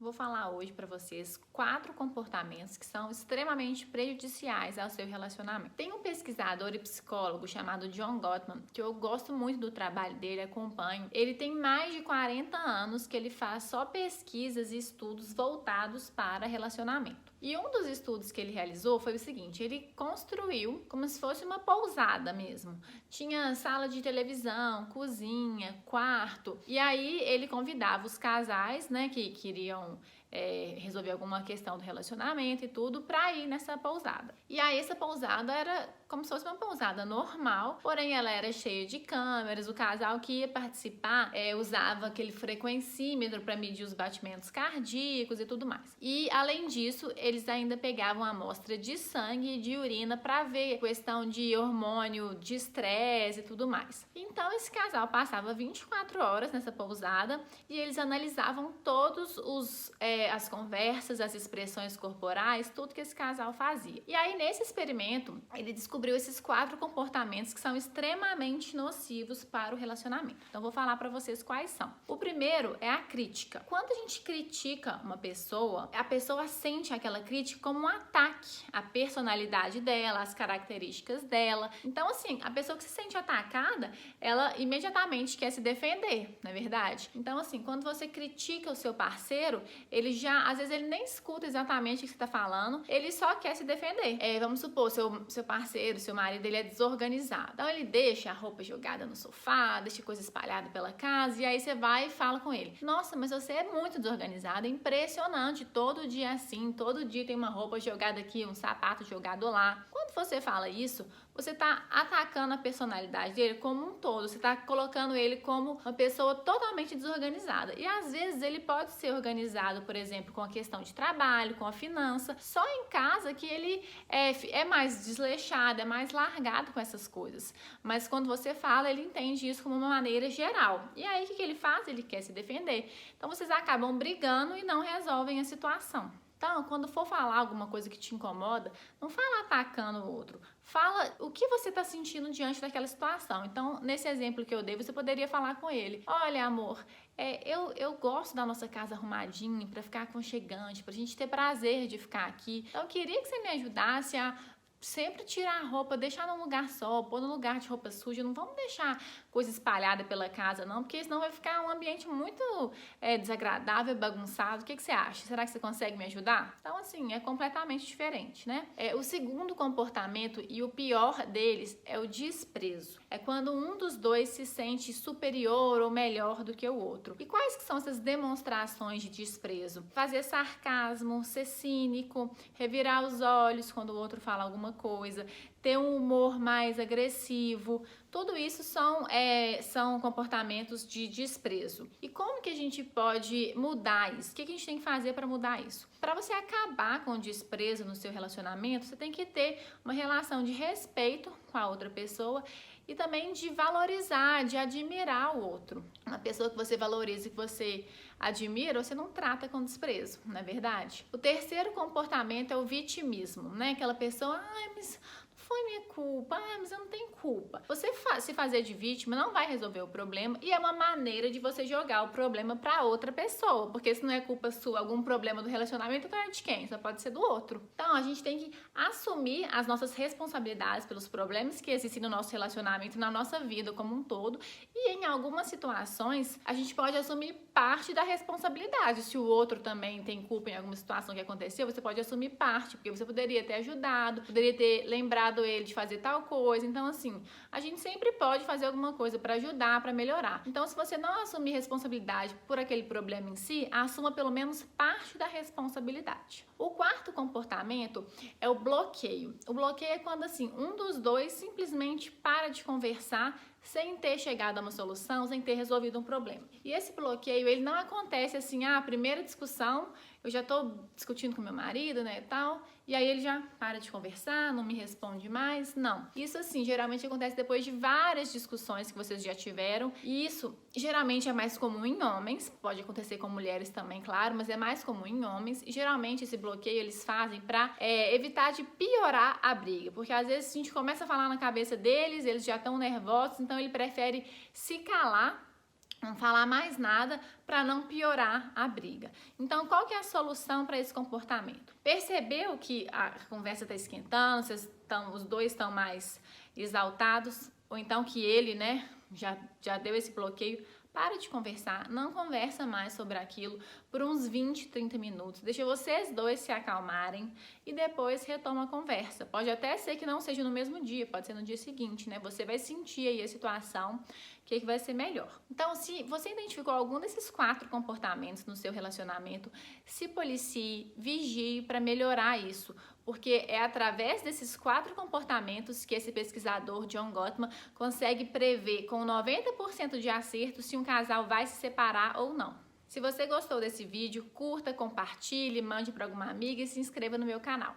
Vou falar hoje para vocês 4 comportamentos que são extremamente prejudiciais ao seu relacionamento. Tem um pesquisador e psicólogo chamado John Gottman, que eu gosto muito do trabalho dele, acompanho. Ele tem mais de 40 anos que ele faz só pesquisas e estudos voltados para relacionamento. E um dos estudos que ele realizou foi o seguinte: ele construiu como se fosse uma pousada mesmo. Tinha sala de televisão, cozinha, quarto. E aí ele convidava os casais, né, que queriam resolver alguma questão do relacionamento e tudo, para ir nessa pousada. E aí essa pousada era como se fosse uma pousada normal, porém ela era cheia de câmeras. O casal que ia participar usava aquele frequencímetro para medir os batimentos cardíacos e tudo mais. E além disso, eles ainda pegavam a amostra de sangue e de urina para ver questão de hormônio de estresse e tudo mais. Então esse casal passava 24 horas nessa pousada e eles analisavam todos as conversas, as expressões corporais, tudo que esse casal fazia. E aí nesse experimento, ele descobriu esses 4 comportamentos que são extremamente nocivos para o relacionamento. Então vou falar para vocês quais são. O primeiro é a crítica. Quando a gente critica uma pessoa, a pessoa sente aquela crítica como um ataque à personalidade dela, às características dela. Então assim, a pessoa que se sente atacada, ela imediatamente quer se defender, não é verdade? Então assim, quando você critica o seu parceiro, ele já, às vezes ele nem escuta exatamente o que você está falando, ele só quer se defender. Vamos supor, seu parceiro, seu marido, ele é desorganizado. Então ele deixa a roupa jogada no sofá, deixa coisa espalhada pela casa, e aí você vai e fala com ele: nossa, mas você é muito desorganizado, é impressionante, todo dia é assim, todo dia tem uma roupa jogada aqui, um sapato jogado lá. Quando você fala isso, você está atacando a personalidade dele como um todo, você está colocando ele como uma pessoa totalmente desorganizada. E às vezes ele pode ser organizado, por exemplo, com a questão de trabalho, com a finança, só em casa que ele é mais desleixado, é mais largado com essas coisas. Mas quando você fala, ele entende isso como uma maneira geral. E aí o que ele faz? Ele quer se defender. Então vocês acabam brigando e não resolvem a situação. Então, quando for falar alguma coisa que te incomoda, não fala atacando o outro. Fala o que você está sentindo diante daquela situação. Então, nesse exemplo que eu dei, você poderia falar com ele: olha, amor, eu gosto da nossa casa arrumadinha, para ficar aconchegante, para a gente ter prazer de ficar aqui. Então, eu queria que você me ajudasse a sempre tirar a roupa, deixar num lugar só, pôr no lugar de roupa suja. Não vamos deixar coisa espalhada pela casa, não, porque senão vai ficar um ambiente muito desagradável, bagunçado. O que você acha? Será que você consegue me ajudar? Então, assim, é completamente diferente, né? O segundo comportamento, e o pior deles, é o desprezo. É quando um dos dois se sente superior ou melhor do que o outro. E quais que são essas demonstrações de desprezo? Fazer sarcasmo, ser cínico, revirar os olhos quando o outro fala alguma coisa, ter um humor mais agressivo. Tudo isso são comportamentos de desprezo. E como que a gente pode mudar isso? O que a gente tem que fazer para mudar isso? Para você acabar com o desprezo no seu relacionamento, você tem que ter uma relação de respeito com a outra pessoa e também de valorizar, de admirar o outro. Uma pessoa que você valoriza e que você admira, você não trata com desprezo, não é verdade? O terceiro comportamento é o vitimismo, né? Aquela pessoa: ai, mas foi minha culpa, mas eu não tenho culpa. Você se fazer de vítima não vai resolver o problema, e é uma maneira de você jogar o problema para outra pessoa, porque se não é culpa sua, algum problema do relacionamento, então é de quem? Só pode ser do outro. Então a gente tem que assumir as nossas responsabilidades pelos problemas que existem no nosso relacionamento, na nossa vida como um todo, e em algumas situações a gente pode assumir parte da responsabilidade. Se o outro também tem culpa em alguma situação que aconteceu, você pode assumir parte, porque você poderia ter ajudado, poderia ter lembrado ele de fazer tal coisa. Então assim, a gente sempre pode fazer alguma coisa para ajudar, para melhorar. Então, se você não assumir responsabilidade por aquele problema em si, assuma pelo menos parte da responsabilidade. O quarto comportamento é o bloqueio. O bloqueio é quando assim, um dos dois simplesmente para de conversar sem ter chegado a uma solução, sem ter resolvido um problema. E esse bloqueio, ele não acontece assim: a primeira discussão, eu já estou discutindo com meu marido, né, e tal, e aí ele já para de conversar, não me responde mais. Não. Isso, assim, geralmente acontece depois de várias discussões que vocês já tiveram, e isso geralmente é mais comum em homens, pode acontecer com mulheres também, claro, mas é mais comum em homens, e geralmente esse bloqueio eles fazem para evitar de piorar a briga, porque às vezes a gente começa a falar na cabeça deles, eles já estão nervosos, então ele prefere se calar não falar mais nada para não piorar a briga. Então, qual que é a solução para esse comportamento? Percebeu que a conversa está esquentando, os dois estão mais exaltados, ou então que ele, né, já deu esse bloqueio? Para de conversar, não conversa mais sobre aquilo por uns 20, 30 minutos. Deixa vocês dois se acalmarem e depois retoma a conversa. Pode até ser que não seja no mesmo dia, pode ser no dia seguinte, né? Você vai sentir aí a situação, o que vai ser melhor. Então, se você identificou algum desses 4 comportamentos no seu relacionamento, se policie, vigie para melhorar isso. Porque é através desses 4 comportamentos que esse pesquisador, John Gottman, consegue prever com 90% de acerto se um casal vai se separar ou não. Se você gostou desse vídeo, curta, compartilhe, mande para alguma amiga e se inscreva no meu canal.